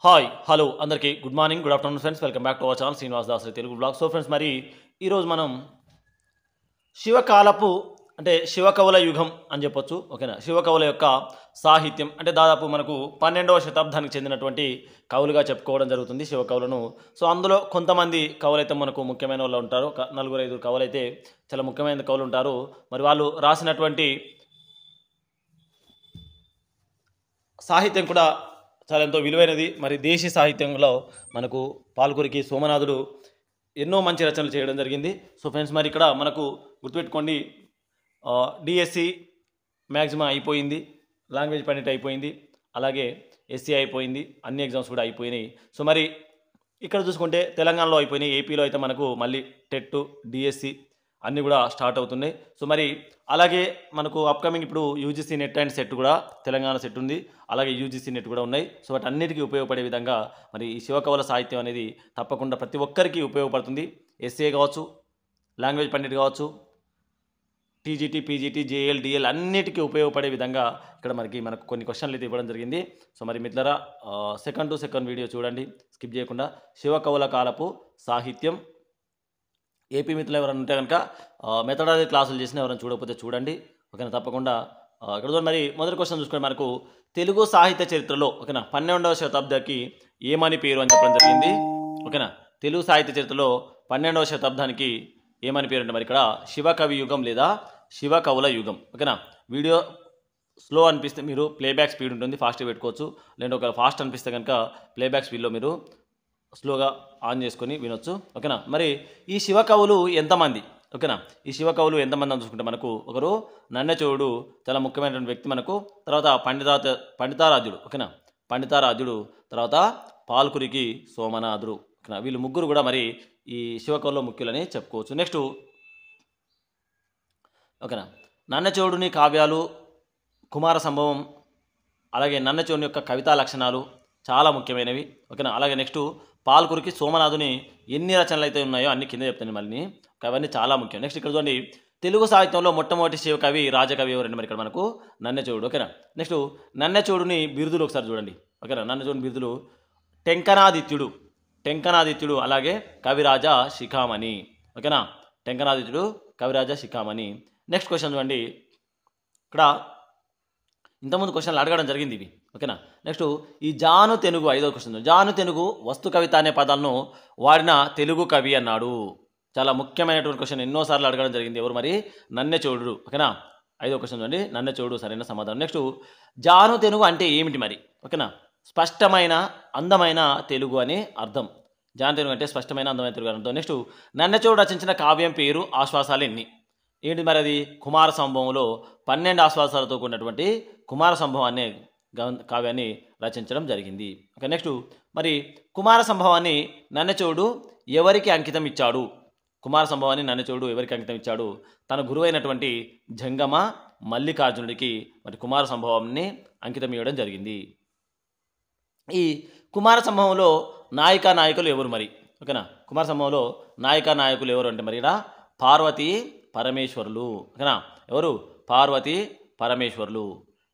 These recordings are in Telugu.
హాయ్ హలో అందరికీ good morning good afternoon friends welcome back to our channel Srinivas Das Telugu blog. So friends, మరి ఈరోజు మనం శివకాలపు అంటే శివకవుల యుగం అని చెప్పొచ్చు. ఓకేనా, శివకవుల యొక్క సాహిత్యం అంటే దాదాపు మనకు 12వ శతాబ్దానికి చెందినటువంటి కవులుగా చెప్పుకోవడం జరుగుతుంది శివకవులను. సో అందులో కొంతమంది కవులైతే మనకు ముఖ్యమైన వాళ్ళు ఉంటారు, నలుగురు ఐదుగురు కవులైతే చాలా ముఖ్యమైన కవులు ఉంటారు. మరి వాళ్ళు రాసినటువంటి సాహిత్యం కూడా చాలా ఎంతో విలువైనది. మరి దేశీ సాహిత్యంలో మనకు పాల్కురికి సోమనాథుడు ఎన్నో మంచి రచనలు చేయడం జరిగింది. సో ఫ్రెండ్స్, మరి ఇక్కడ మనకు గుర్తుపెట్టుకోండి, డిఎస్సి మ్యాక్సిమం అయిపోయింది, లాంగ్వేజ్ పండిట్ అయిపోయింది, అలాగే ఎస్సీ అయిపోయింది, అన్ని ఎగ్జామ్స్ కూడా అయిపోయినాయి. సో మరి ఇక్కడ చూసుకుంటే తెలంగాణలో అయిపోయినాయి, ఏపీలో అయితే మనకు మళ్ళీ టెట్ డిఎస్సి అన్నీ కూడా స్టార్ట్ అవుతున్నాయి. సో మరి అలాగే మనకు అప్కమింగ్ ఇప్పుడు యూజీసీ నెట్ అండ్ సెట్ కూడా తెలంగాణ సెట్ ఉంది, అలాగే యూజీసీ నెట్ కూడా ఉన్నాయి. సో వాటి అన్నిటికీ ఉపయోగపడే విధంగా మరి ఈ శివకవుల సాహిత్యం అనేది తప్పకుండా ప్రతి ఒక్కరికి ఉపయోగపడుతుంది. ఎస్ఏ కావచ్చు, లాంగ్వేజ్ పండిట్ కావచ్చు, టీజీటీ పీజీటీ జేఎల్ డిఎల్ అన్నిటికీ ఉపయోగపడే విధంగా ఇక్కడ మనకు కొన్ని క్వశ్చన్లు అయితే ఇవ్వడం జరిగింది. సో మరి మిత్రులారా, సెకండ్ టు సెకండ్ వీడియో చూడండి స్కిప్ చేయకుండా. శివకవుల కాలపు సాహిత్యం ఏపీ మిత్రులు ఎవరైనా ఉంటే కనుక మెథడాలజీ క్లాసులు చేసిన ఎవరైనా చూడకపోతే చూడండి. ఓకేనా, తప్పకుండా ఇక్కడ చూడండి. మరి మొదటి క్వశ్చన్ చూసుకుంటే మనకు తెలుగు సాహిత్య చరిత్రలో ఓకేనా 12వ శతాబ్దానికి ఏమని పేరు అని చెప్పడం జరిగింది. ఓకేనా, తెలుగు సాహిత్య చరిత్రలో 12వ శతాబ్దానికి ఏమని పేరు అంటే మరి ఇక్కడ శివకవి యుగం లేదా శివకవుల యుగం. ఓకేనా, వీడియో స్లో అనిపిస్తే మీరు ప్లేబ్యాక్ స్పీడ్ ఉంటుంది, ఫాస్ట్గా పెట్టుకోవచ్చు. లేదంటే ఒక ఫాస్ట్ అనిపిస్తే కనుక ప్లేబ్యాక్ స్పీడ్లో మీరు స్లోగా ఆన్ చేసుకొని వినొచ్చు. ఓకేనా, మరి ఈ శివకవులు ఎంతమంది? ఓకేనా, ఈ శివకవులు ఎంతమంది అని చూసుకుంటే మనకు ఒకరు నన్నచోడు, చాలా ముఖ్యమైనటువంటి వ్యక్తి మనకు. తర్వాత పండితారాధ్యుడు. ఓకేనా, పండితారాధ్యుడు. తర్వాత పాల్కురికి సోమనాథుడు. ఓకేనా, వీళ్ళు ముగ్గురు కూడా మరి ఈ శివకవుల్లో ముఖ్యులని చెప్పుకోవచ్చు. నెక్స్ట్ ఓకేనా, నన్నచోడుని కావ్యాలు, కుమార సంభవం, అలాగే నన్నచోడుని యొక్క కవితా లక్షణాలు చాలా ముఖ్యమైనవి. ఓకేనా, అలాగే నెక్స్ట్ పాల్కురికి సోమనాథుని ఎన్ని రచనలు అయితే ఉన్నాయో అన్ని కింద చెప్తాను మళ్ళీ, అవన్నీ చాలా ముఖ్యం. నెక్స్ట్ ఇక్కడ చూడండి, తెలుగు సాహిత్యంలో మొట్టమొదటి శివకవి రాజకవి ఎవరండి? మరి ఇక్కడ మనకు నన్నచోడు. ఓకేనా, నెక్స్ట్ నన్నచోడుని బిరుదులు ఒకసారి చూడండి. ఓకేనా, నన్నచోడుని బిరుదులు టెంకనాదిత్యుడు, అలాగే కవిరాజ శిఖామణి. ఓకేనా, టెంకనాదిత్యుడు, కవిరాజ శిఖామణి. నెక్స్ట్ క్వశ్చన్ చూడండి, ఇక్కడ ఇంతకుముందు క్వశ్చన్లు అడగడం జరిగింది ఇవి. ఓకేనా, నెక్స్ట్ ఈ జాను తెనుగు, ఐదో క్వశ్చన్. జాను తెనుగు వస్తు కవిత అనే పదాలను వాడిన తెలుగు కవి అన్నాడు. చాలా ముఖ్యమైనటువంటి క్వశ్చన్, ఎన్నోసార్లు అడగడం జరిగింది. ఎవరు మరి? నన్నచోడు. ఓకేనా, ఐదో క్వశ్చన్ చూడండి, నన్నచోడు సరైన సమాధానం. నెక్స్ట్ జాను తెనుగు అంటే ఏమిటి మరి? ఓకేనా, స్పష్టమైన అందమైన తెలుగు అని అర్థం. జాను తెనుగు అంటే స్పష్టమైన అందమైన తెలుగు అని అర్థం. నెక్స్ట్ నన్నచోడు రచించిన కావ్యం పేరు ఆశ్వాసాలు ఎన్ని? ఏంటి మరి అది? కుమార సంభవంలో 12 ఆశ్వాసాలతో కూడినటువంటి కుమార సంభవం అనే కావ్యాన్ని రచించడం జరిగింది. ఓకే, నెక్స్ట్ మరి కుమార సంభవాన్ని నన్నచోడు ఎవరికి అంకితం ఇచ్చాడు? కుమార సంభవాన్ని నన్నచోడు ఎవరికి అంకితం ఇచ్చాడు? తన గురువైనటువంటి జంగమ మల్లికార్జునుడికి మరి కుమార సంభవాన్ని అంకితం ఇవ్వడం జరిగింది. ఈ కుమార సంభవంలో నాయకులు ఎవరు మరి? ఓకేనా, కుమార సంభవంలో నాయకులు ఎవరు అంటే మరి ఇక్కడ పార్వతీ పరమేశ్వరులు. ఓకేనా, ఎవరు? పార్వతీ పరమేశ్వరులు.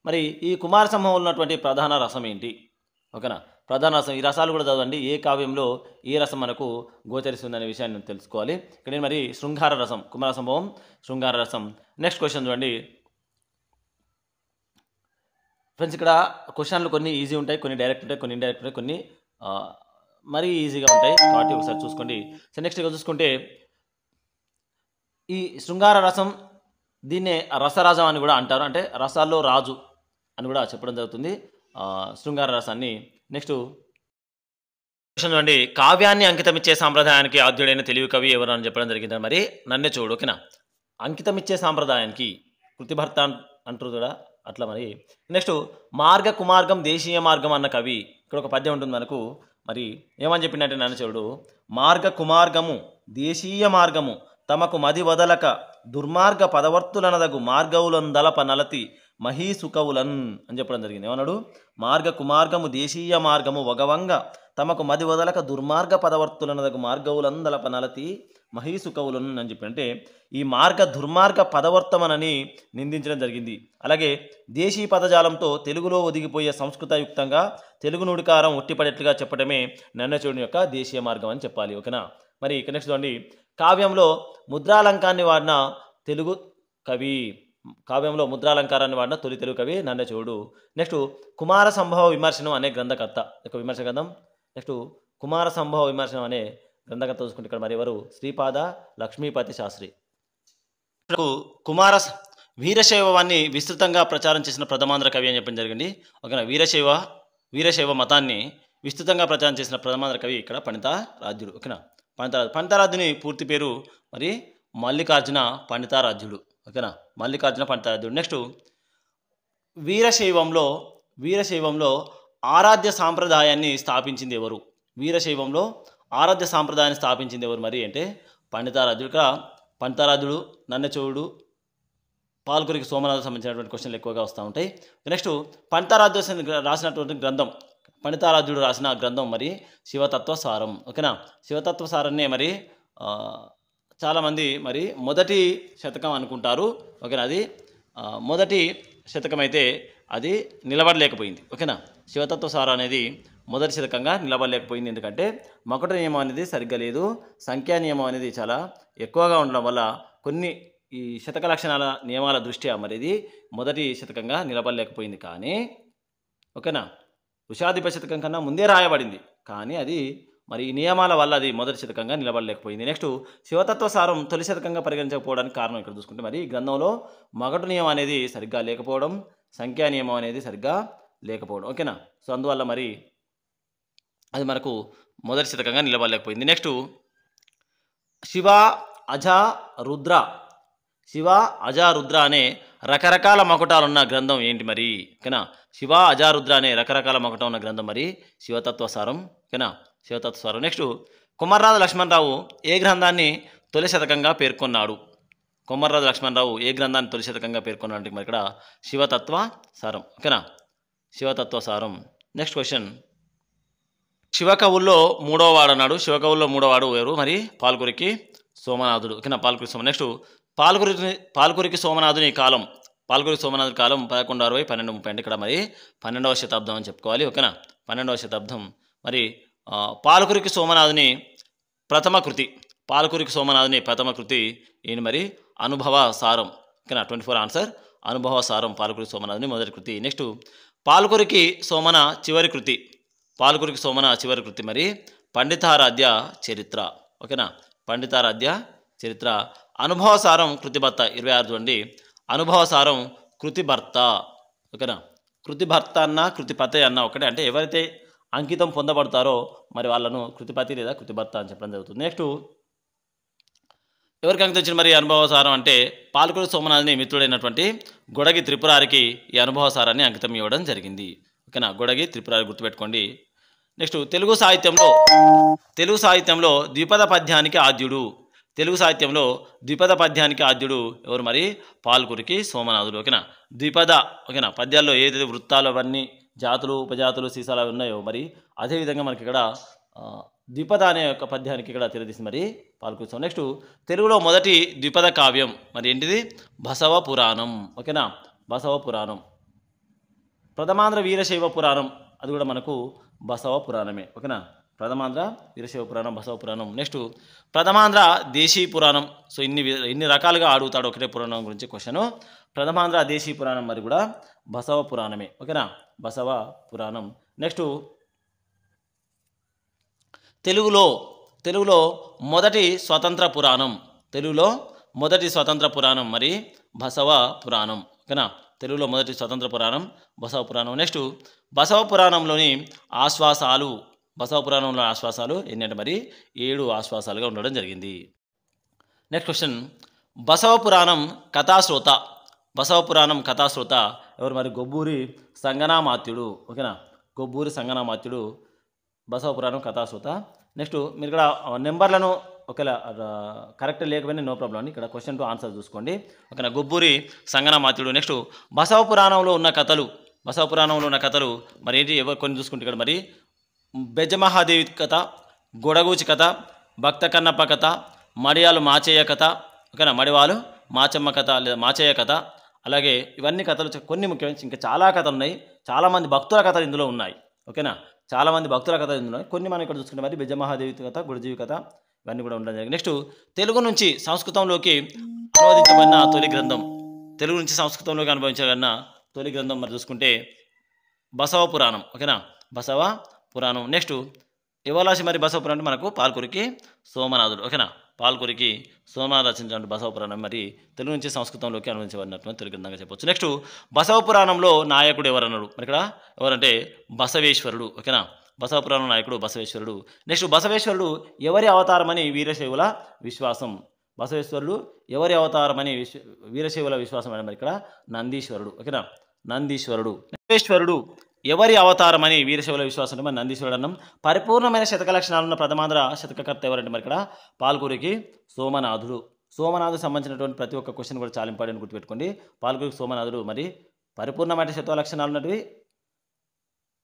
మరి ఈ కుమార సంభవంలో ఉన్నటువంటి ప్రధాన రసం ఏంటి? ఓకేనా, ప్రధాన రసం, ఈ రసాలు కూడా చదవండి. ఏ కావ్యంలో ఏ రసం మనకు గోచరిస్తుందనే విషయాన్ని తెలుసుకోవాలి. ఇక్కడ మరి శృంగార రసం, కుమార సంభవం శృంగార రసం. నెక్స్ట్ క్వశ్చన్ చూడండి ఫ్రెండ్స్, ఇక్కడ క్వశ్చన్లు కొన్ని ఈజీ ఉంటాయి, కొన్ని డైరెక్ట్ ఉంటాయి, కొన్ని ఇండైరెక్ట్ ఉంటాయి, కొన్ని మరీ ఈజీగా ఉంటాయి, కాబట్టి ఒకసారి చూసుకోండి. సో నెక్స్ట్ ఇక్కడ చూసుకుంటే ఈ శృంగార రసం, దీన్నే రసరాజం అని కూడా అంటారు, అంటే రసాల్లో రాజు అని కూడా చెప్పడం జరుగుతుంది శృంగార రసాన్ని. నెక్స్ట్ క్వశ్చన్ చూడండి, కావ్యాన్ని అంకితం ఇచ్చే సాంప్రదాయానికి ఆద్యుడైన తెలుగు కవి ఎవరు అని చెప్పడం జరిగింది. మరి నన్నచోడు. ఓకేనా, అంకితం ఇచ్చే సాంప్రదాయానికి కృతిభర్త అంటారు కూడా అట్లా. మరి నెక్స్ట్ మార్గ కుమార్గం దేశీయ మార్గం అన్న కవి, ఇక్కడ ఒక పద్యం ఉంటుంది మనకు. మరి ఏమని చెప్పిందంటే నన్నచోడు, మార్గ కుమార్గము దేశీయ మార్గము తమకు మది వదలక దుర్మార్గ పదవర్తులనదగు మార్గవులందలప నలతి మహీసుకవులన్ అని చెప్పడం జరిగింది. ఏమన్నాడు? మార్గ కుమార్గము దేశీయ మార్గము వగవంగ తమకు మది వదలక దుర్మార్గ పదవర్తులనదగు మార్గవులందలప నలతి మహీసుకవులను అని చెప్పి అంటే ఈ దుర్మార్గ పదవర్తమనని నిందించడం జరిగింది. అలాగే దేశీ పదజాలంతో తెలుగులో ఒదిగిపోయే సంస్కృతయుక్తంగా తెలుగు నుడికారం ఒట్టిపడేట్లుగా చెప్పడమే నన్నచూడుని యొక్క దేశీయ మార్గం అని చెప్పాలి. ఓకేనా? మరి ఇక నెక్స్ట్ చూడండి, కావ్యంలో ముద్రాలంకాన్ని వాడిన తెలుగు కవి. కావ్యంలో ముద్రాలంకారాన్ని వాడిన తొలి తెలుగు కవి నన్నచూడు. నెక్స్ట్ కుమార సంభవ విమర్శనం అనే గ్రంథకర్త యొక్క విమర్శ గ్రంథం. నెక్స్ట్ కుమార సంభవ విమర్శనం అనే గ్రంథకర్త చూసుకుంటే ఇక్కడ మరి ఎవరు? శ్రీపాద లక్ష్మీపతి శాస్త్రి. కుమార వీరశైవాన్ని విస్తృతంగా ప్రచారం చేసిన ప్రథమాంధ్ర కవి అని చెప్పడం జరిగింది. ఓకేనా? వీరశైవ మతాన్ని విస్తృతంగా ప్రచారం చేసిన ప్రథమాంధ్ర కవి ఇక్కడ పండితారాధ్యుడు. ఓకేనా? పండితారాధ్యుని పూర్తి పేరు మరి మల్లికార్జున పండితారాధ్యుడు. ఓకేనా? మల్లికార్జున పండితారాధ్యుడు. నెక్స్ట్ వీరశైవంలో ఆరాధ్య సాంప్రదాయాన్ని స్థాపించింది ఎవరు? వీరశైవంలో ఆరాధ్య సాంప్రదాయాన్ని స్థాపించింది ఎవరు మరి అంటే పండితారాధ్యుడు. ఇక్కడ పండితారాధ్యుడు, నన్నచూడు, పాల్కురికి సోమనాథుడు సంబంధించినటువంటి క్వశ్చన్లు ఎక్కువగా వస్తూ ఉంటాయి. నెక్స్ట్ పండితారాధ్యుడు రాసినటువంటి గ్రంథం, పండితారాధ్యుడు రాసిన గ్రంథం మరి శివతత్వ సారం. ఓకేనా? శివతత్వ సారాన్నే మరి చాలామంది మరి మొదటి శతకం అనుకుంటారు. ఓకేనా? అది మొదటి శతకం అయితే అది నిలబడలేకపోయింది. ఓకేనా? శివతత్వ సారం అనేది మొదటి శతకంగా నిలబడలేకపోయింది. ఎందుకంటే మకుట నియమం అనేది సరిగ్గా లేదు, సంఖ్యా నియమం అనేది చాలా ఎక్కువగా ఉండడం వల్ల కొన్ని ఈ శతక లక్షణాల నియమాల దృష్ట్యా మరి ఇది మొదటి శతకంగా నిలబడలేకపోయింది. కానీ ఓకేనా, వృషాధిప శతకం కన్నా ముందే రాయబడింది, కానీ అది మరి ఈ నియమాల వల్ల అది మొదటి శతకంగా నిలబడలేకపోయింది. నెక్స్ట్ శివతత్వ సారం తొలి శతకంగా పరిగణించకపోవడానికి కారణం ఇక్కడ చూసుకుంటే మరి ఈ గ్రంథంలో మగటు నియమం అనేది సరిగ్గా లేకపోవడం, సంఖ్యా నియమం అనేది సరిగ్గా లేకపోవడం. ఓకేనా? సో అందువల్ల మరి అది మనకు మొదటి శతకంగా నిలబడలేకపోయింది. నెక్స్ట్ శివ అజ రుద్ర అనే రకరకాల మకుటాలున్న గ్రంథం ఏంటి మరి? ఓకేనా? శివ అజారుద్ర అనే రకరకాల మకుటం ఉన్న గ్రంథం మరి శివతత్వసారం. ఓకేనా? శివతత్వసారం. నెక్స్ట్ కొమర్రాజు లక్ష్మణరావు ఏ గ్రంథాన్ని తొలి శతకంగా పేర్కొన్నాడు? కొమర్రాజు లక్ష్మణరావు ఏ గ్రంథాన్ని తొలి శతకంగా పేర్కొన్నాడు మరి ఇక్కడ శివతత్వ సారం. ఓకేనా? శివతత్వ సారం. నెక్స్ట్ క్వశ్చన్, శివకవుల్లో మూడవ వాడు అన్నాడు. శివకవుల్లో మూడవ వాడు ఎవరు మరి? పాల్కురికి సోమనాథుడు. ఓకేనా? పాల్కురికి సోమ. నెక్స్ట్ పాల్కురికి సోమనాథుని కాలం, పాల్కురికి సోమనాథుని కాలం 1160-1230 అంటే ఇక్కడ మరి 12వ శతాబ్దం అని చెప్పుకోవాలి. ఓకేనా? 12వ శతాబ్దం. మరి పాల్కురికి సోమనాథుని ప్రథమ కృతి, పాల్కురికి సోమనాథుని ప్రథమ కృతి ఏంటి మరి? అనుభవ సారం. ఓకేనా? 24 ఆన్సర్ అనుభవ సారం పాల్కురికి సోమనాథుని మొదటి కృతి. నెక్స్ట్ పాల్కురికి సోమన చివరి కృతి, పాల్కురికి సోమన చివరి కృతి మరి పండితారాధ్య చరిత్ర. ఓకేనా? పండితారాధ్య చరిత్ర. అనుభవసారం కృతిభర్త 26 చూడండి. అనుభవసారం కృతిభర్త. ఓకేనా? కృతిభర్త అన్న కృతిపతి అన్న ఒకటే, అంటే ఎవరైతే అంకితం పొందబడతారో మరి వాళ్ళను కృతిపతి లేదా కృతిభర్త అని చెప్పడం జరుగుతుంది. నెక్స్ట్ ఎవరికి అంకితం ఇచ్చిన మరి అనుభవసారం అంటే పాల్కురి సోమనాథుని మిత్రుడైనటువంటి గొడగి త్రిపురారికి ఈ అనుభవసారాన్ని అంకితం ఇవ్వడం జరిగింది. ఓకేనా? గొడగి త్రిపురారి గుర్తుపెట్టుకోండి. నెక్స్ట్ తెలుగు సాహిత్యంలో ద్విపద పద్యానికి ఆద్యుడు. తెలుగు సాహిత్యంలో ద్విపద పద్యానికి ఆద్యుడు ఎవరు మరి? పాల్కురికి సోమనాథుడు. ఓకేనా? ద్విపద. ఓకేనా? పద్యాల్లో ఏదైతే వృత్తాలు అవన్నీ జాతులు ఉపజాతులు సీసాలు అవి ఉన్నాయో మరి అదేవిధంగా మనకి ఇక్కడ ద్విపద అనే ఒక పద్యానికి ఇక్కడ తెలియజేసింది మరి పాల్కురికి సోమ. నెక్స్ట్ తెలుగులో మొదటి ద్విపద కావ్యం మరి ఏంటిది? బసవ పురాణం. ఓకేనా? బసవ పురాణం. ప్రథమాంధ్ర వీరశైవ పురాణం అది కూడా మనకు బసవ పురాణమే. ఓకేనా? ప్రథమాంధ్ర వీరశైవ పురాణం, బసవ పురాణం. నెక్స్ట్ ప్రథమాంధ్ర దేశీ పురాణం. సో ఇన్ని రకాలుగా అడుగుతాడు ఒకటే పురాణం గురించి క్వశ్చన్. ప్రథమాంధ్ర దేశీ పురాణం మరి కూడా బసవ పురాణమే. ఓకేనా? బసవ పురాణం. నెక్స్ట్ తెలుగులో మొదటి స్వతంత్ర పురాణం, తెలుగులో మొదటి స్వతంత్ర పురాణం మరి బసవ పురాణం. ఓకేనా? తెలుగులో మొదటి స్వతంత్ర పురాణం బసవ పురాణం. నెక్స్ట్ బసవ పురాణంలోని ఆశ్వాసాలు, బసవ పురాణంలో ఆశ్వాసాలు ఏంటంటే మరి 7 ఆశ్వాసాలుగా ఉండడం జరిగింది. నెక్స్ట్ క్వశ్చన్, బసవ పురాణం కథాశ్రోత. బసవ పురాణం కథాశ్రోత ఎవరు మరి? గొబ్బూరి సంగనామాత్యుడు. ఓకేనా? గొబ్బూరి సంగనామాత్యుడు బసవ పురాణం కథాశ్రోత. నెక్స్ట్ మీరు ఇక్కడ నెంబర్లను ఒకవేళ కరెక్ట్ లేకపోయినా నో ప్రాబ్లం అండి. ఇక్కడ క్వశ్చన్ టు ఆన్సర్ చూసుకోండి. ఓకేనా. గొబ్బూరి సంగనమాత్యుడు. నెక్స్ట్ బసవ పురాణంలో ఉన్న కథలు. బసవ పురాణంలో ఉన్న కథలు మరి ఏంటి కొన్ని చూసుకుంటే ఇక్కడ మరి బెజమహాదేవి కథ, గొడగూచి కథ, భక్త కన్నప్ప కథ, మడియాలు మాచయ్య కథ, ఓకేనా, మడివాలు మాచమ్మ కథ లేదా మాచయ్య కథ. అలాగే ఇవన్నీ కథలు కొన్ని ముఖ్యమైన ఇంకా చాలా కథలు ఉన్నాయి. చాలామంది భక్తుల కథలు ఇందులో ఉన్నాయి. ఓకేనా, చాలామంది భక్తుల కథలు ఇందులో ఉన్నాయి. కొన్ని మనం ఇక్కడ చూసుకుంటే మరి బెజమహాదేవి కథ, గుడిజీవి కథ ఇవన్నీ కూడా ఉండడం జరిగింది. నెక్స్ట్ తెలుగు నుంచి సంస్కృతంలోకి అనువదించబడిన తొలి గ్రంథం. తెలుగు నుంచి సంస్కృతంలోకి అనుభవించబడిన తొలి గ్రంథం మరి చూసుకుంటే బసవ పురాణం. ఓకేనా, బసవ పురాణం. నెక్స్ట్ ఎవలాసి మరి బసవ పురాణం మనకు పాల్కురికి సోమనాథుడు. ఓకేనా, పాల్కురికి సోమనాథ్ రచించినటువంటి బసవ పురాణం మరి తెలుగు నుంచి సంస్కృతంలోకి అనువదించబడినటువంటి తెలుగు గ్రంథంగా చెప్పొచ్చు. నెక్స్ట్ బసవ పురాణంలో నాయకుడు ఎవరన్నాడు మరి ఇక్కడ ఎవరంటే బసవేశ్వరుడు. ఓకేనా, బసవ పురాణం నాయకుడు బసవేశ్వరుడు. నెక్స్ట్ బసవేశ్వరుడు ఎవరి అవతారమని వీరశైవుల విశ్వాసం. బసవేశ్వరుడు ఎవరి అవతారమని వీరశైవుల విశ్వాసం అని మరి ఇక్కడ నందీశ్వరుడు. ఓకేనా, నందీశ్వరుడు. బసవేశ్వరుడు ఎవరి అవతారమని వీరశైవుల విశ్వాసం అంటే మరి నందీశ్వరుడు అన్నం. పరిపూర్ణమైన శతక లక్షణాలున్న ప్రథమాంధ్ర శతకకర్త ఎవరంటే మరి ఇక్కడ పాల్కురికి సోమనాథుడు. సోమనాథుడు సంబంధించినటువంటి ప్రతి ఒక్క క్వశ్చన్ కూడా చాలా ఇంపార్టెంట్ గుర్తుపెట్టుకోండి. పాల్కురికి సోమనాథుడు మరి పరిపూర్ణమైన శతక లక్షణాలు ఉన్నటువంటి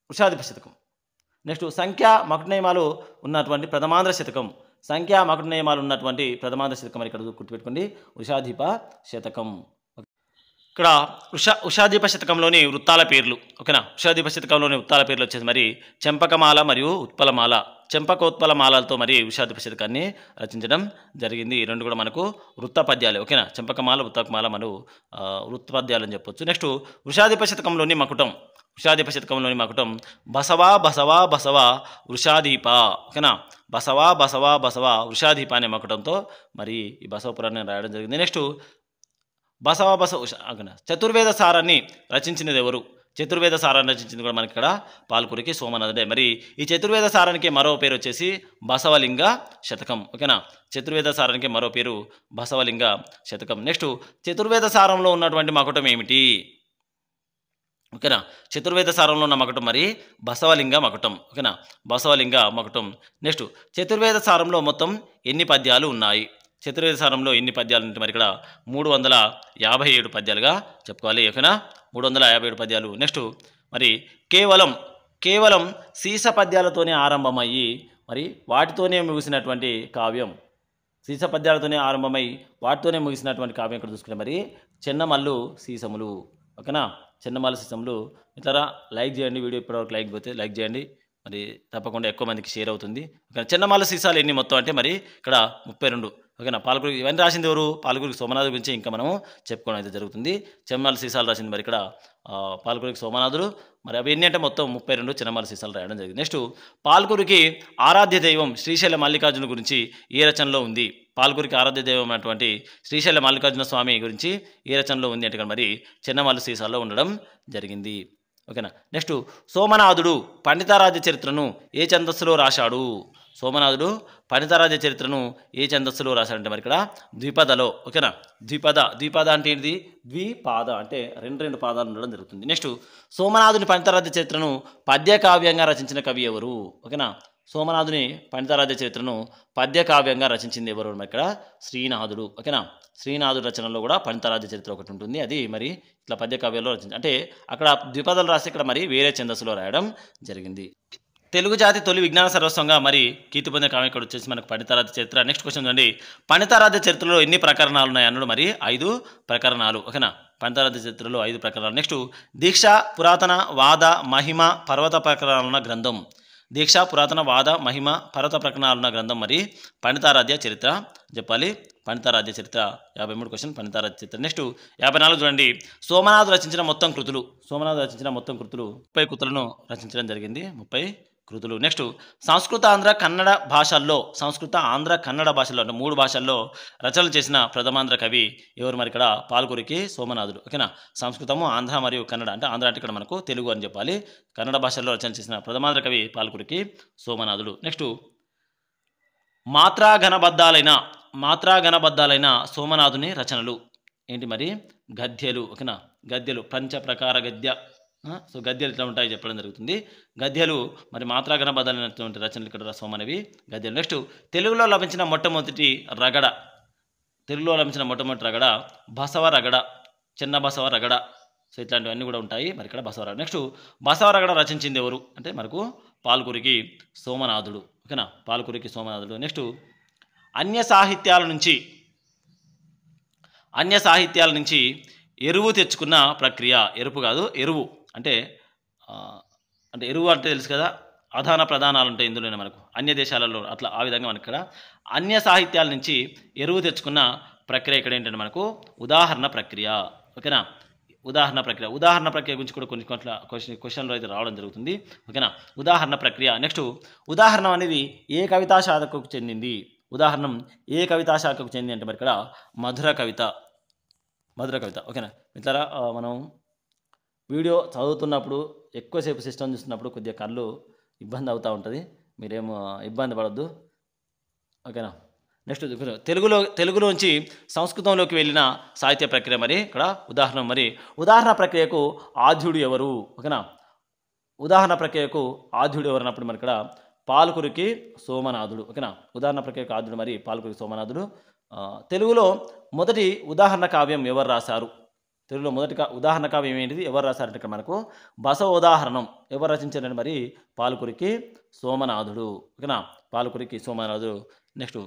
వృషాధిప శతకం. నెక్స్ట్ సంఖ్యా మకుట నియమాలు ఉన్నటువంటి ప్రథమాంధ్ర శతకం. సంఖ్యా మకుట నియమాలు ఉన్నటువంటి ప్రథమాంధ్ర శతకం మరి ఇక్కడ గుర్తుపెట్టుకోండి వృషాధిప శతకం. ఇక్కడ ఉషాదీప శతకంలోని వృత్తాల పేర్లు. ఓకేనా, ఉషాదీప శతకంలోని వృత్తాల పేర్లు వచ్చేసి మరి చెంపకమాల మరియు ఉత్పలమాల. చెంపకోత్పలమాలతో మరి ఉషాదీప శతకాన్ని రచించడం జరిగింది. ఈ రెండు కూడా మనకు వృత్త పద్యాలు. ఓకేనా, చెంపకమాల ఉత్తకమాల మనం వృత్త పద్యాలు అని చెప్పొచ్చు. నెక్స్ట్ ఉషాదీప శతకంలోని మకుటం. ఉషాదీప శతకంలోని మకుటం బసవా బసవా బసవ వృషాదీప. ఓకేనా, బసవా బసవా బసవ వృషాదీప అనే మకుటంతో మరి ఈ బసవ పురాణాన్ని రాయడం జరిగింది. నెక్స్ట్ చతుర్వేద సారాన్ని రచించినది ఎవరు? చతుర్వేద సారాన్ని రచించింది కూడా మనకి ఇక్కడ పాల్కురికి సోమనాథుడే. మరి ఈ చతుర్వేద సారానికి మరో పేరు వచ్చేసి బసవలింగ శతకం. ఓకేనా, చతుర్వేద సారానికి మరో పేరు బసవలింగ శతకం. నెక్స్ట్ చతుర్వేద సారంలో ఉన్నటువంటి మకుటం ఏమిటి? ఓకేనా, చతుర్వేద సారంలో ఉన్న మకుటం మరి బసవలింగ మకుటం. ఓకేనా, బసవలింగ మకుటం. నెక్స్ట్ చతుర్వేద సారంలో మొత్తం ఎన్ని పద్యాలు ఉన్నాయి? చతుర్వేద సారంలో ఎన్ని పద్యాలు అంటే మరి ఇక్కడ 357 పద్యాలుగా చెప్పుకోవాలి. ఓకేనా, 357 పద్యాలు. నెక్స్ట్ మరి కేవలం సీస పద్యాలతోనే ఆరంభమయ్యి మరి వాటితోనే ముగిసినటువంటి కావ్యం. సీస పద్యాలతోనే ఆరంభమై వాటితోనే ముగిసినటువంటి కావ్యం ఇక్కడ చూసుకుంటే మరి చెన్నమల్లు సీసములు. ఓకేనా, చెన్నమల్లు సీసములు. ఇతర లైక్ చేయండి, వీడియో ఇప్పటివరకు లైక్ చేయండి, మరి తప్పకుండా ఎక్కువ మందికి షేర్ అవుతుంది. ఓకే, చెన్నమల్లు సీసాలు ఎన్ని మొత్తం అంటే మరి ఇక్కడ 32. ఓకేనా, పాల్కురికి ఇవన్నీ రాసింది ఎవరు? పాల్కురికి సోమనాథుడు గురించి ఇంకా మనము చెప్పుకోవడం అయితే జరుగుతుంది. చెన్నమల్లు సీసాలు రాసింది మరి ఇక్కడ పాల్కురికి సోమనాథుడు. మరి అవి ఎన్ని అంటే మొత్తం 32 చెన్నమల్లు సీసాలు రాయడం జరిగింది. నెక్స్ట్ పాల్కురికి ఆరాధ్య దైవం శ్రీశైల మల్లికార్జున గురించి ఏ రచనలో ఉంది? పాల్కురికి ఆరాధ్య దైవం అటువంటి శ్రీశైల మల్లికార్జున స్వామి గురించి ఏ రచనలో ఉంది అంటే మరి చెన్నమల్లు సీసాల్లో ఉండడం జరిగింది. ఓకేనా, నెక్స్ట్ సోమనాథుడు పండితారాధ్య చరిత్రను ఏ ఛందస్సులో రాశాడు? సోమనాథుడు పండితారాధ్య చరిత్రను ఏ ఛందస్సులో రాశాడంటే మరి ఇక్కడ ద్విపదలో. ఓకేనా, ద్విపద అంటే ఏంటిది? ద్విపాద అంటే రెండు పాదాలు ఉండడం జరుగుతుంది. నెక్స్ట్ సోమనాథుని పండితారాధ్య చరిత్రను పద్యకావ్యంగా రచించిన కవి ఎవరు? ఓకేనా, సోమనాథుని పండితారాధ్య చరిత్రను పద్యకావ్యంగా రచించింది ఎవరు? మరి ఇక్కడ శ్రీనాథుడు. ఓకేనా, శ్రీనాథుడు రచనలో కూడా పండితారాధ్య చరిత్ర ఒకటి ఉంటుంది. అది మరి ఇట్లా పద్యకావ్యంలో రచించి అంటే అక్కడ ద్విపదలు రాసి ఇక్కడ మరి వేరే ఛందస్సులో రాయడం జరిగింది. తెలుగు జాతి తొలి విజ్ఞాన సర్వస్వంగా మరి కీర్తి పొందిన కావ్యం ఇక్కడ వచ్చేసి మనకు పండితారాధ్య చరిత్ర. నెక్స్ట్ క్వశ్చన్ చూడండి, పండితారాధ్య చరిత్రలో ఎన్ని ప్రకరణాలు ఉన్నాయి అన్నాడు? మరి 5 ప్రకరణాలు. ఓకేనా, పండితారాధ్య చరిత్రలో 5 ప్రకరణాలు. నెక్స్ట్ దీక్ష పురాతన వాద మహిమ పర్వత ప్రకరణాలున్న గ్రంథం. దీక్ష పురాతన వాద మహిమ పర్వత ప్రకరణాలున్న గ్రంథం మరి పండితారాధ్య చరిత్ర చెప్పాలి. పండితారాధ్య చరిత్ర 53 క్వశ్చన్ పండితారాధ్య చరిత్ర. నెక్స్ట్ 54 చూడండి, సోమనాథుడు రచించిన మొత్తం కృతులు. సోమనాథుడు రచించిన మొత్తం కృతులు 30 కృతులను రచించడం జరిగింది. 30 కృతులు. నెక్స్ట్ సంస్కృత ఆంధ్ర కన్నడ భాషల్లో అంటే 3 భాషల్లో రచనలు చేసిన ప్రథమాంధ్ర కవి ఎవరు? మరి ఇక్కడ పాల్కురికి సోమనాథుడు. ఓకేనా, సంస్కృతము ఆంధ్ర మరియు కన్నడ అంటే ఆంధ్ర అంటే ఇక్కడ మనకు తెలుగు అని చెప్పాలి. కన్నడ భాషల్లో రచన చేసిన ప్రథమాంధ్ర కవి పాల్కురికి సోమనాథుడు. నెక్స్ట్ మాత్రాగణబద్ధాలైన సోమనాథుని రచనలు ఏంటి? మరి గద్యలు. ఓకేనా, గద్యలు పంచ ప్రకార గద్య సో గద్యాలు ఇట్లా ఉంటాయి చెప్పడం జరుగుతుంది. గద్యాలు మరి మాత్రాగణబద్ధమైనటువంటి రచనలు ఇక్కడ రసమనేవి గద్యాలు. నెక్స్ట్ తెలుగులో లభించిన మొట్టమొదటి రగడ, తెలుగులో లభించిన మొట్టమొదటి రగడ బసవ రగడ, చిన్న బసవ రగడ. సో ఇట్లాంటివన్నీ కూడా ఉంటాయి మరి ఇక్కడ బసవ రగడ. నెక్స్ట్ బసవ రగడ రచించింది ఎవరు అంటే మనకు పాల్కురికి సోమనాథుడు. ఓకేనా, పాల్కురికి సోమనాథుడు. నెక్స్ట్ అన్య సాహిత్యాల నుంచి ఎరువు తెచ్చుకున్న ప్రక్రియ. ఎరుపు కాదు, ఎరువు అంటే ఎరువు అంటే తెలుసు కదా, ఆదాన ప్రదానాలు ఉంటాయి ఇందులోనే మనకు అన్య దేశాలలో అట్లా ఆ విధంగా మనకి ఇక్కడ అన్య సాహిత్యాల నుంచి ఎరువు తెచ్చుకున్న ప్రక్రియ ఇక్కడ ఏంటంటే మనకు ఉదాహరణ ప్రక్రియ. ఓకేనా, ఉదాహరణ ప్రక్రియ గురించి కూడా కొన్ని క్వశ్చన్లు అయితే రావడం జరుగుతుంది. ఓకేనా, ఉదాహరణ ప్రక్రియ. నెక్స్ట్ ఉదాహరణ అనేది ఏ కవితా శాఖకు చెందింది? ఉదాహరణం ఏ కవితా శాఖకు చెంది అంటే మరి ఇక్కడ మధుర కవిత. ఓకేనా మిత్రులారా, మనం వీడియో చదువుతున్నప్పుడు ఎక్కువసేపు సిస్టమ్ చూస్తున్నప్పుడు కొద్దిగా కళ్ళు ఇబ్బంది అవుతూ ఉంటుంది, మీరేమో ఇబ్బంది పడద్దు. ఓకేనా, నెక్స్ట్ తెలుగులోంచి సంస్కృతంలోకి వెళ్ళిన సాహిత్య ప్రక్రియ మరి ఇక్కడ ఉదాహరణ. మరి ఉదాహరణ ప్రక్రియకు ఆద్యుడు ఎవరు? ఓకేనా, ఉదాహరణ ప్రక్రియకు ఆద్యుడు ఎవరు అన్నప్పుడు మరి ఇక్కడ పాల్కురికి సోమనాథుడు. ఓకేనా, ఉదాహరణ ప్రక్రియకు ఆద్యుడు మరి పాల్కురికి సోమనాథుడు. తెలుగులో మొదటి ఉదాహరణ కావ్యం ఎవరు రాశారు? తెలుగులో మొదటి ఉదాహరణ కావ్యం ఏంటిది, ఎవరు రాశారంటే ఇక్కడ మనకు బసవ ఉదాహరణం ఎవరు రచించారంటే మరి పాల్కురికి సోమనాథుడు. ఓకేనా, పాల్కురికి సోమనాథుడు. నెక్స్ట్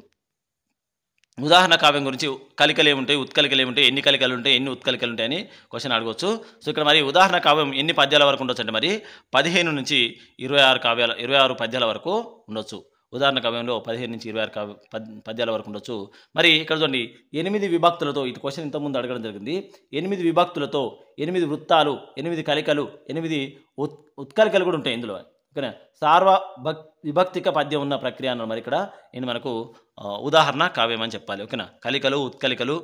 ఉదాహరణ కావ్యం గురించి కలికలు ఏముంటాయి, ఉత్కలికలు ఏముంటాయి, ఎన్ని కలికలు ఉంటాయి, ఎన్ని ఉత్కలికలు ఉంటాయి అని క్వశ్చన్ అడగవచ్చు. సో ఇక్కడ మరి ఉదాహరణ కావ్యం ఎన్ని పద్యాల వరకు ఉండొచ్చు అంటే మరి 15 నుంచి 26 పద్యాల వరకు ఉండొచ్చు. ఉదాహరణ కావ్యంలో 15 నుంచి 26 పద్యాల వరకు ఉండొచ్చు. మరి ఇక్కడ చూడండి 8 విభక్తులతో, ఇటు క్వశ్చన్ ఇంతకుముందు అడగడం జరిగింది. 8 విభక్తులతో 8 వృత్తాలు, 8 కలికలు, 8 ఉత్కలికలు కూడా ఉంటాయి ఇందులో. ఓకేనా, విభక్తిక పద్యం ఉన్న ప్రక్రియ అన్న మరి ఇక్కడ ఇది మనకు ఉదాహరణ కావ్యం అని చెప్పాలి. ఓకేనా, కలికలు, ఉత్కలికలు,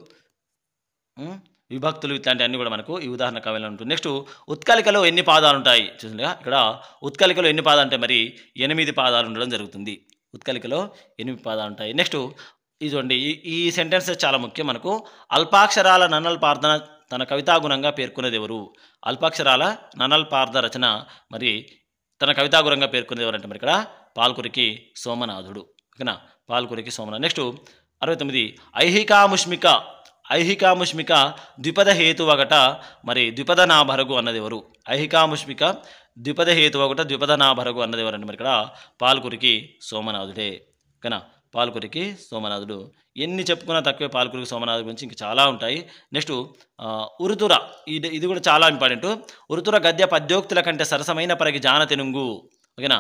విభక్తులు ఇట్లాంటివన్నీ కూడా మనకు ఈ ఉదాహరణ కావ్యంలో ఉంటుంది. నెక్స్ట్ ఉత్కలికలో ఎన్ని పాదాలు ఉంటాయి చూసిందిగా, ఇక్కడ ఉత్కలికలో ఎన్ని పాదాలు అంటే మరి 8 పాదాలు ఉండడం జరుగుతుంది. ఉత్కలికలో 8 పాదాలు ఉంటాయి. నెక్స్ట్ ఇది చూడండి, ఈ సెంటెన్స్ చాలా ముఖ్యం మనకు. అల్పాక్షరాల నన్నల్పార్థన తన కవితాగుణంగా పేర్కొనేది ఎవరు? అల్పాక్షరాల నన్నల్పార్థ రచన మరి తన కవితాగుణంగా పేర్కొనేది ఎవరంటే మరి ఇక్కడ పాల్కురికి సోమనాథుడు. ఓకేనా, పాల్కురికి సోమనాథుడు. నెక్స్ట్ 69 ఐహికాముష్మిక ద్విపద హేతువగట మరి ద్విపద నాభరగు అన్నది ఎవరు? ఐహికాముష్మిక ద్విపద హేతువగట ద్విపద నాభరగు అన్నది ఎవరంటే మరి ఇక్కడ పాల్కురికి సోమనాథుడే. ఓకేనా, పాల్కురికి సోమనాథుడు. ఎన్ని చెప్పుకున్నా తక్కువే పాల్కురికి సోమనాథుడి గురించి ఇంకా చాలా ఉంటాయి. నెక్స్ట్ ఉరుతుర, ఇది కూడా చాలా ఇంపార్టెంట్. ఉరుతుర గద్య పద్యోక్తుల కంటే సరసమైన పరిగి జాన తెనుంగు. ఓకేనా,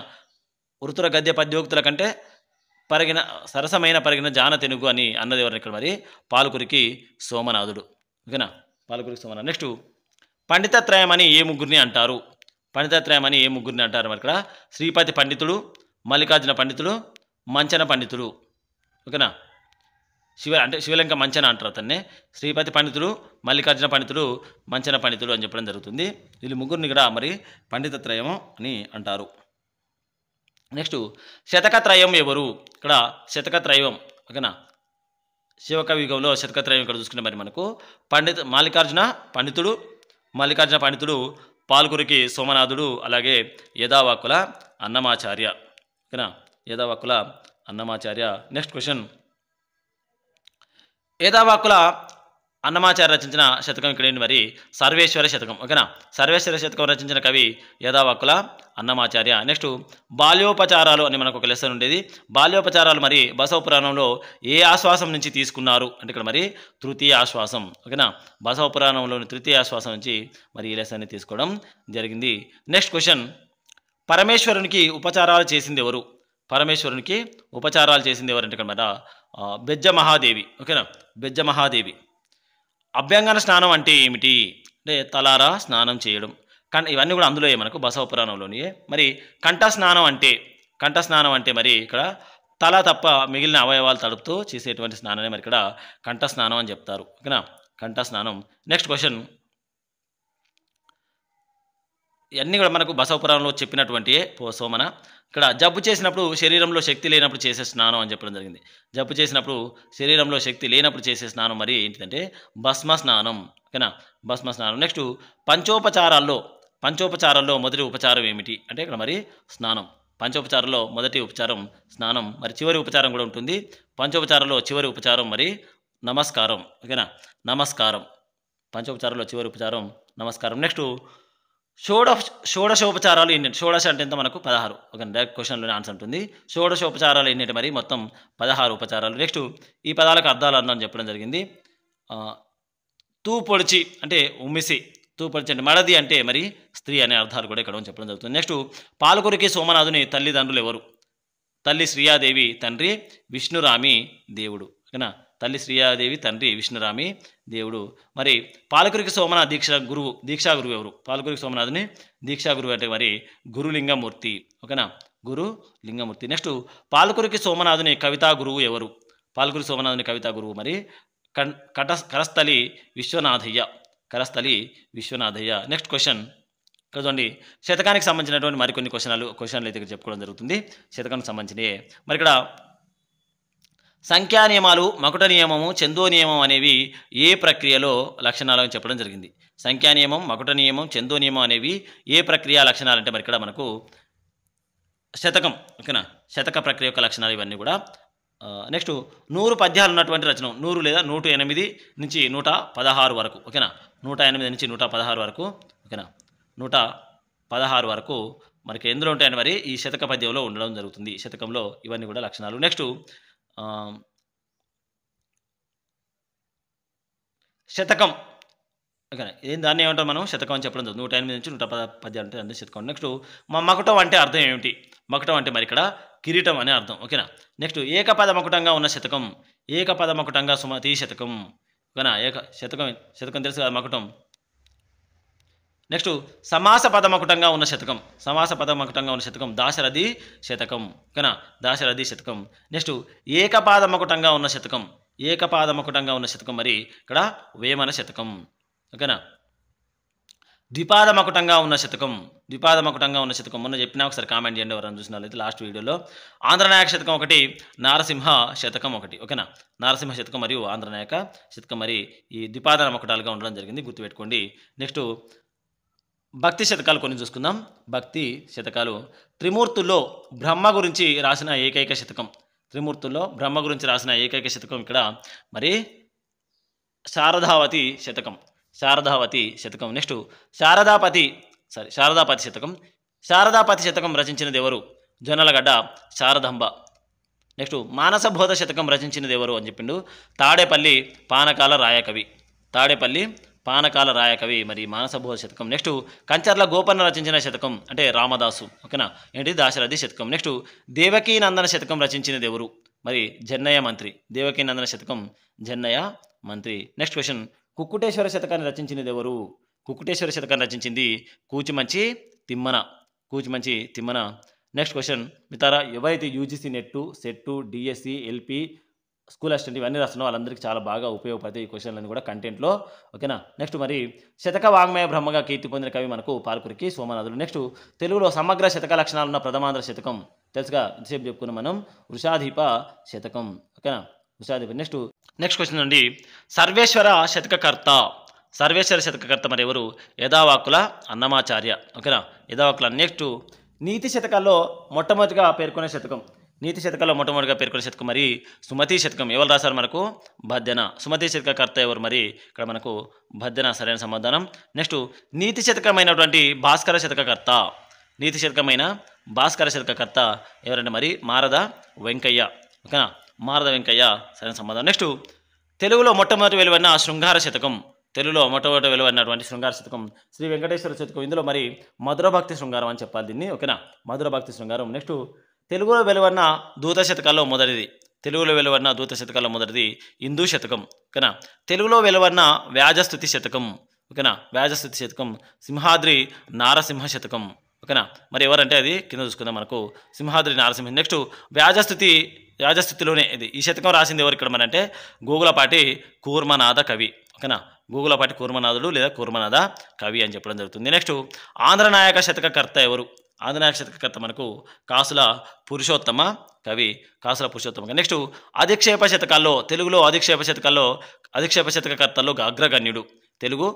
ఉరుతుర గద్య పద్యోక్తుల కంటే సరసమైన పరిగిన జాన తెనుగు అని అన్నది ఎవరు ఇక్కడ మరి పాల్కురికి సోమనాథుడు. ఓకేనా, పాల్కురికి సోమనాథుడు. నెక్స్ట్ పండితత్రయం అని ఏ ముగ్గురిని అంటారు? పండితత్రయం అని ఏ ముగ్గురిని అంటారు మరి ఇక్కడ శ్రీపతి పండితుడు, మల్లికార్జున పండితుడు, మంచన పండితుడు. ఓకేనా, శివలంక మంచన అంటారు అతన్నే. శ్రీపతి పండితుడు, మల్లికార్జున పండితుడు, మంచన పండితుడు అని చెప్పడం జరుగుతుంది. వీళ్ళు ముగ్గురిని కూడా మరి పండితత్రయం అని అంటారు. నెక్స్ట్ శతకత్రయం ఎవరు? ఇక్కడ శతకత్రయం. ఓకేనా, శివకవి యుగంలో శతకత్రయం ఇక్కడ చూసుకుంటే మరి మనకు మల్లికార్జున పండితుడు, పాల్కురికి సోమనాథుడు, అలాగే యదావాక్కుల అన్నమాచార్య. ఓకేనా, యదావాక్కుల అన్నమాచార్య. నెక్స్ట్ క్వశ్చన్, యదావాక్కుల అన్నమాచార్య రచించిన శతకం ఇక్కడ ఏంటి మరి సర్వేశ్వర శతకం. ఓకేనా, సర్వేశ్వర శతకం రచించిన కవి యదావాక్కుల అన్నమాచార్య. నెక్స్ట్ బాల్యోపచారాలు అని మనకు ఒక లెసన్ ఉండేది. బాల్యోపచారాలు మరి బసవ పురాణంలో ఏ ఆశ్వాసం నుంచి తీసుకున్నారు అంటే ఇక్కడ మరి తృతీయ ఆశ్వాసం. ఓకేనా, బసవ పురాణంలోని తృతీయ ఆశ్వాసం నుంచి మరి ఈ లెసన్ని తీసుకోవడం జరిగింది. నెక్స్ట్ క్వశ్చన్, పరమేశ్వరునికి ఉపచారాలు చేసింది ఎవరు? పరమేశ్వరునికి ఉపచారాలు చేసింది ఎవరంటే ఇక్కడ మరి బెజ్జ మహాదేవి. ఓకేనా, బెజ్జ మహాదేవి. అభ్యంగన స్నానం అంటే ఏమిటి అంటే తలారా స్నానం చేయడం. ఇవన్నీ కూడా అందులో మనకు బసవ పురాణంలోని. మరి కంఠ స్నానం అంటే మరి ఇక్కడ తల తప్ప మిగిలిన అవయవాలు తడుపుతూ చేసేటువంటి స్నానాన్ని మరి ఇక్కడ కంఠ స్నానం అని చెప్తారు. ఓకేనా, కంఠ స్నానం. నెక్స్ట్ క్వశ్చన్, ఇవన్నీ కూడా మనకు బసవ పురాణంలో చెప్పినటువంటి సోమన. ఇక్కడ జబ్బు చేసినప్పుడు శరీరంలో శక్తి లేనప్పుడు చేసే స్నానం అని చెప్పడం జరిగింది. జబ్బు చేసినప్పుడు శరీరంలో శక్తి లేనప్పుడు చేసే స్నానం మరి ఏంటిదంటే భస్మ స్నానం. ఓకేనా, భస్మ స్నానం. నెక్స్ట్ పంచోపచారాల్లో మొదటి ఉపచారం ఏమిటి అంటే ఇక్కడ మరి స్నానం. పంచోపచారంలో మొదటి ఉపచారం స్నానం, మరి చివరి ఉపచారం కూడా ఉంటుంది. పంచోపచారంలో చివరి ఉపచారం మరి నమస్కారం. ఓకేనా, నమస్కారం. పంచోపచారంలో చివరి ఉపచారం నమస్కారం. నెక్స్ట్ షోడశోపచారాలు ఎన్ని? షోడశ అంటే ఎంత మనకు 16. ఓకే, డైరెక్ట్ క్వశ్చన్లోనే ఆన్సర్ ఉంటుంది. షోడశోపచారాలు ఎన్నిటి మరి మొత్తం 16 ఉపచారాలు. నెక్స్ట్ ఈ పదాలకు అర్థాలు అన్నాను చెప్పడం జరిగింది. తూ పొడిచి అంటే ఉమ్మిసి, తూ పొడిచి అంటే మడది అంటే మరి స్త్రీ అనే అర్థాలు కూడా ఇక్కడ చెప్పడం జరుగుతుంది. నెక్స్ట్ పాలకురికి సోమనాథుని తల్లిదండ్రులు ఎవరు? తల్లి శ్రీయాదేవి, తండ్రి విష్ణురామి దేవుడు. ఓకేనా, తల్లి శ్రీయాదేవి, తండ్రి విష్ణురామి దేవుడు. మరి పాలకురికి సోమనాథ్ దీక్షా గురువు ఎవరు? పాలకురికి సోమనాథుని దీక్షా గురువు అంటే మరి గురులింగమూర్తి. ఓకేనా, గురులింగమూర్తి. నెక్స్ట్ పాలకురికి సోమనాథుని కవితా గురువు ఎవరు? పాలకురికి సోమనాథుని కవితా గురువు మరి కరస్థలి విశ్వనాథయ్య. కరస్థలి విశ్వనాథయ్య. నెక్స్ట్ క్వశ్చన్ చూడండి, శతకానికి సంబంధించినటువంటి మరికొన్ని క్వశ్చన్లు అయితే ఇక్కడ చెప్పుకోవడం జరుగుతుంది. శతకానికి సంబంధించినవి మరి ఇక్కడ సంఖ్యా నియమాలు, మకుట నియమము, చందో నియమం అనేవి ఏ ప్రక్రియలో లక్షణాలు అని చెప్పడం జరిగింది. సంఖ్యా నియమం, మకుట నియమం, చందో నియమం అనేవి ఏ ప్రక్రియ లక్షణాలు అంటే మరి ఇక్కడ మనకు శతకం. ఓకేనా, శతక ప్రక్రియ యొక్క లక్షణాలు ఇవన్నీ కూడా. నెక్స్ట్ 100 పద్యాలు ఉన్నటువంటి రచన 100 లేదా 108 నుంచి 116 వరకు. ఓకేనా, 108 నుంచి 116 వరకు. ఓకేనా, 116 వరకు మనకి ఎందులో ఉంటాయని మరి ఈ శతక పద్యంలో ఉండడం జరుగుతుంది. శతకంలో ఇవన్నీ కూడా లక్షణాలు. నెక్స్ట్ శతకం. ఓకేనా, దాన్ని ఏమంటారు మనం? శతకం అని చెప్పడం జరుగుతుంది. 108 నుంచి 110 పద్యాలు అంటే అంతే శతకం. నెక్స్ట్ మకుటం అంటే అర్థం ఏమిటి? మకుటం అంటే మరి ఇక్కడ కిరీటం అనే అర్థం. ఓకేనా, నెక్స్ట్ ఏకపద మకుటంగా ఉన్న శతకం, ఏకపద మకుటంగా సుమతి శతకం. ఓకేనా, శతకం తెలుసు కదా మకుటం. నెక్స్ట్ సమాస పదమకుటంగా ఉన్న శతకం, సమాస పదమకుటంగా ఉన్న శతకం దాశరథి శతకం. ఓకేనా, దాశరథి శతకం. నెక్స్ట్ ఏకపాదమకుటంగా ఉన్న శతకం, ఏకపాదమకుటంగా ఉన్న శతకం మరి ఇక్కడ వేమన శతకం. ఓకేనా, ద్విపాదమకుటంగా ఉన్న శతకం, ద్విపాదమకుటంగా ఉన్న శతకం మొన్న చెప్పినా ఒకసారి కామెంట్ చేయండి ఎవరైనా చూసినట్లయితే లాస్ట్ వీడియోలో. ఆంధ్రనాయక శతకం ఒకటి, నారసింహ శతకం ఒకటి. ఓకేనా, నారసింహ శతకం మరియు ఆంధ్రనాయక శతకం మరి ఈ ద్విపాదమకుటాలుగా ఉండడం జరిగింది, గుర్తుపెట్టుకోండి. నెక్స్ట్ భక్తి శతకాలు కొన్ని చూసుకుందాం. భక్తి శతకాలు త్రిమూర్తుల్లో బ్రహ్మ గురించి రాసిన ఏకైక శతకం, త్రిమూర్తుల్లో బ్రహ్మ గురించి రాసిన ఏకైక శతకం ఇక్కడ మరి శారదావతి శతకం, శారదావతి శతకం. నెక్స్ట్ శారదాపతి శతకం, శారదాపతి శతకం రచించినది ఎవరు? జొన్నలగడ్డ శారదాంబ. నెక్స్ట్ మానసబోధ శతకం రచించినది ఎవరు అని చెప్పిండు? తాడేపల్లి పానకాల రాయకవి, తాడేపల్లి పానకాల రాయకవి మరి మానసబోధ శతకం. నెక్స్ట్ కంచర్ల గోపన్న రచించిన శతకం అంటే రామదాసు. ఓకేనా, ఏంటి? దాశరథి శతకం. నెక్స్ట్ దేవకీనందన శతకం రచించినది ఎవరు? మరి జన్నయ్య మంత్రి, దేవకీనందన శతకం జన్నయ్య మంత్రి. నెక్స్ట్ క్వశ్చన్ కుక్కుటేశ్వర శతకాన్ని రచించినది ఎవరు? కుక్కుటేశ్వర శతకాన్ని రచించింది కూచిమంచి తిమ్మన, కూచిమంచి తిమ్మన. నెక్స్ట్ క్వశ్చన్ మితారా ఎవరైతే UGC NET, SET, DSC, LP, school assistant ఇవన్నీ రాస్తున్నాం వాళ్ళందరికీ చాలా బాగా ఉపయోగపడతాయి ఈ క్వశ్చన్లన్నీ కూడా కంటెంట్లో. ఓకేనా, నెక్స్ట్ మరి శతక వాగ్మయ బ్రహ్మగా కీర్తి పొందిన కవి మనకు పాలకురికి సోమనాథుడు. నెక్స్ట్ తెలుగులో సమగ్ర శతక లక్షణాలు ఉన్న ప్రథమాంధ్ర శతకం తెలుసుగా, ఇంతసేపు చెప్పుకున్నాం మనం, వృషాధిప శతకం. ఓకేనా, వృషాధిప. నెక్స్ట్ క్వశ్చన్ అండి, సర్వేశ్వర శతకకర్త, సర్వేశ్వర శతకకర్త మరి ఎవరు? యదావాకుల అన్నమాచార్య. ఓకేనా, యదావాకుల. నెక్స్ట్ నీతి శతకాల్లో మొట్టమొదటిగా పేర్కొనే శతకం, నీతి శతకాల్లో మొట్టమొదటిగా పేర్కొనే శతకం మరి సుమతి శతకం. ఎవరు రాశారు మనకు? భద్దెన. సుమతి శతకకర్త ఎవరు? మరి ఇక్కడ మనకు భద్దెన సరైన సమాధానం. నెక్స్ట్ నీతి శతకమైనటువంటి భాస్కర శతకకర్త, నీతి శతకమైన భాస్కర శతకకర్త ఎవరంటే మరి మారద వెంకయ్య. ఓకేనా, మారద వెంకయ్య సరైన సమాధానం. నెక్స్ట్ తెలుగులో మొట్టమొదటి వెలువడిన శృంగార శతకం, తెలుగులో మొట్టమొదటి వెలువడినటువంటి శృంగార శతకం శ్రీ వెంకటేశ్వర శతకం. ఇందులో మరి మధుర భక్తి శృంగారం అని చెప్పాలి దీన్ని. ఓకేనా, మధుర భక్తి శృంగారం. నెక్స్ట్ తెలుగులో వెలువడిన దూత శతకాల్లో మొదటిది, తెలుగులో వెలువడిన దూత శతకాల్లో మొదటిది హిందూ శతకం. ఓకేనా, తెలుగులో వెలువడిన వ్యాజస్థుతి శతకం. ఓకేనా, వ్యాజస్థుతి శతకం సింహాద్రి నారసింహ శతకం. ఓకేనా, మరి ఎవరంటే అది కింద చూసుకుందాం మనకు సింహాద్రి నారసింహ. నెక్స్ట్ వ్యాజస్థుతిలోనే ఇది ఈ శతకం రాసింది ఎవరు ఇక్కడ మన అంటే గోగులపాటి కూర్మనాథ కవి. ఓకేనా, గోగులపాటి కూర్మనాథుడు లేదా కూర్మనాథ కవి అని చెప్పడం జరుగుతుంది. నెక్స్ట్ ఆంధ్రనాయక శతకకర్త ఎవరు? ఆంధ్రనాయక శతకకర్త మనకు కాసుల పురుషోత్తమ కవి, కాసుల పురుషోత్తమ. నెక్స్ట్ అధిక్షేప శతకాల్లో, తెలుగులో అధిక్షేప శతకాల్లో అధిక్షేప శతకకర్తల్లో అగ్రగణ్యుడు, తెలుగు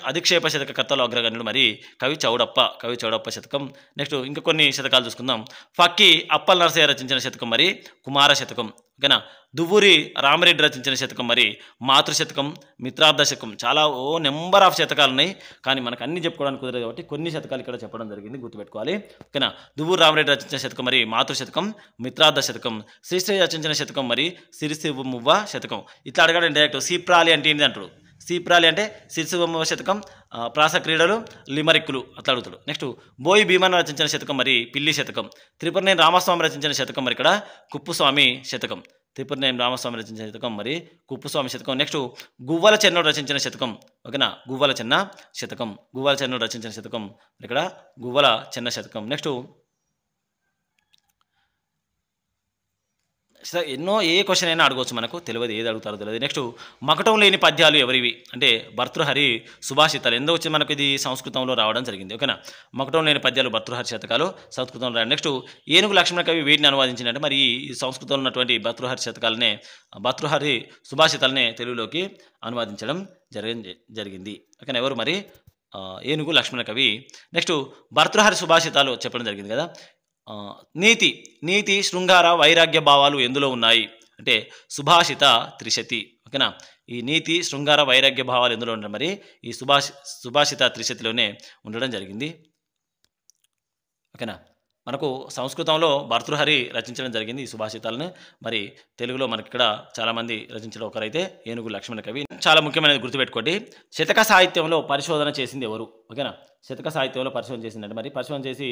అధిక్షేప శతకకర్తలో అగ్రగణ్యుడు మరి కవి చౌడప్ప శతకం. నెక్స్ట్ ఇంకా కొన్ని శతకాలు చూసుకుందాం. ఫక్కి అప్పల్ నరసయ్య రచించిన శతకం మరి కుమార శతకం. ఓకేనా. దువ్వూరి రామరెడ్డి రచించిన శతకం మరి మాతృశతకం, మిత్రార్థ శతకం. చాలా నెంబర్ ఆఫ్ శతకాలు ఉన్నాయి, కానీ మనకు అన్ని చెప్పుకోవడానికి కుదరదు కాబట్టి కొన్ని శతకాలు ఇక్కడ చెప్పడం జరిగింది, గుర్తుపెట్టుకోవాలి. ఓకేనా. దువ్వూరి రామరెడ్డి రచించిన శతకం మరి మాతృశతకం, మిత్రార్థ శతకం. శ్రీశ్రీ రచించిన శతకం మరి సిరిసివ్వ శతకం. ఇట్లా అడగడం డైరెక్ట్. సీప్రాలి అంటే ఏంటి అంటాడు. సీప్రాలి అంటే సిరిసివ్వ శతకం, ప్రాస క్రీడలు, లిమరిక్కులు అట్లా అడుగుతాడు. నెక్స్ట్ బోయి భీమన్న రచించిన శతకం మరి పిల్లి శతకం. త్రిపురనేని రామస్వామి రచించిన శతకం మరి ఇక్కడ కుప్పుస్వామి శతకం. త్రిపురనేని రామస్వామి రచించిన శతకం మరి కుప్పుస్వామి శతకం. నెక్స్ట్ గువ్వల చెన్నుడు రచించిన శతకం. ఓకేనా. గువ్వల చెన్న శతకం. గువ్వల చెన్నుడు రచించిన శతకం ఇక్కడ గువ్వల చెన్న శతకం. నెక్స్ట్ ఎన్నో ఏ క్వశ్చన్ అయినా అడగవచ్చు, మనకు తెలియదు, ఏది అడుగుతారో తెలియదు. నెక్స్ట్ మకటం లేని పద్యాలు ఎవరివి అంటే భర్తృహరి సుభాషితాలు. ఎందుకు వచ్చి మనకు ఇది సంస్కృతంలో రావడం జరిగింది. ఓకేనా. మకటం లేని పద్యాలు భర్తృహరి శతకాలు సంస్కృతంలో రావడం. నెక్స్ట్ ఏనుగు లక్ష్మణ కవి వీటిని అనువాదించినట్టు మరి ఈ సంస్కృతంలో ఉన్నటువంటి భర్తృహరి శతకాలనే భర్తృహరి సుభాషితాలనే తెలుగులోకి అనువాదించడం జరిగింది. ఓకేనా. ఎవరు మరి ఏనుగు లక్ష్మణ కవి. నెక్స్ట్ భర్తృహరి సుభాషితాలు చెప్పడం జరిగింది కదా. నీతి శృంగార వైరాగ్య భావాలు ఎందులో ఉన్నాయి అంటే సుభాషిత త్రిశతి. ఓకేనా. ఈ నీతి శృంగార వైరాగ్య భావాలు ఎందులో ఉన్నాయి మరి ఈ సుభాషిత త్రిశతిలోనే ఉండడం జరిగింది. ఓకేనా. మనకు సంస్కృతంలో భర్తృహరి రచించడం జరిగింది ఈ సుభాషితాలను. మరి తెలుగులో మనకి ఇక్కడ చాలామంది రచించడం ఒకరైతే ఏనుగు లక్ష్మణ కవి. చాలా ముఖ్యమైనది గుర్తుపెట్టుకోండి. శతక సాహిత్యంలో పరిశోధన చేసింది ఎవరు. ఓకేనా. శతక సాహిత్యంలో పరిశోధన చేసిందంటే మరి పరిశోధన చేసి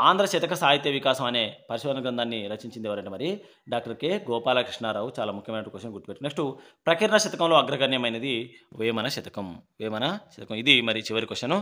ఆంధ్ర శతక సాహిత్య వికాసం అనే పరిశోధన గ్రంథాన్ని రచించింది ఎవరంటే మరి డాక్టర్ కె గోపాలకృష్ణారావు. చాలా ముఖ్యమైన క్వశ్చన్ గుర్తుపెట్టు. నెక్స్ట్ ప్రకీర్ణ శతకంలో అగ్రగణ్యమైనది వేమన శతకం. ఇది మరి చివరి క్వశ్చన్.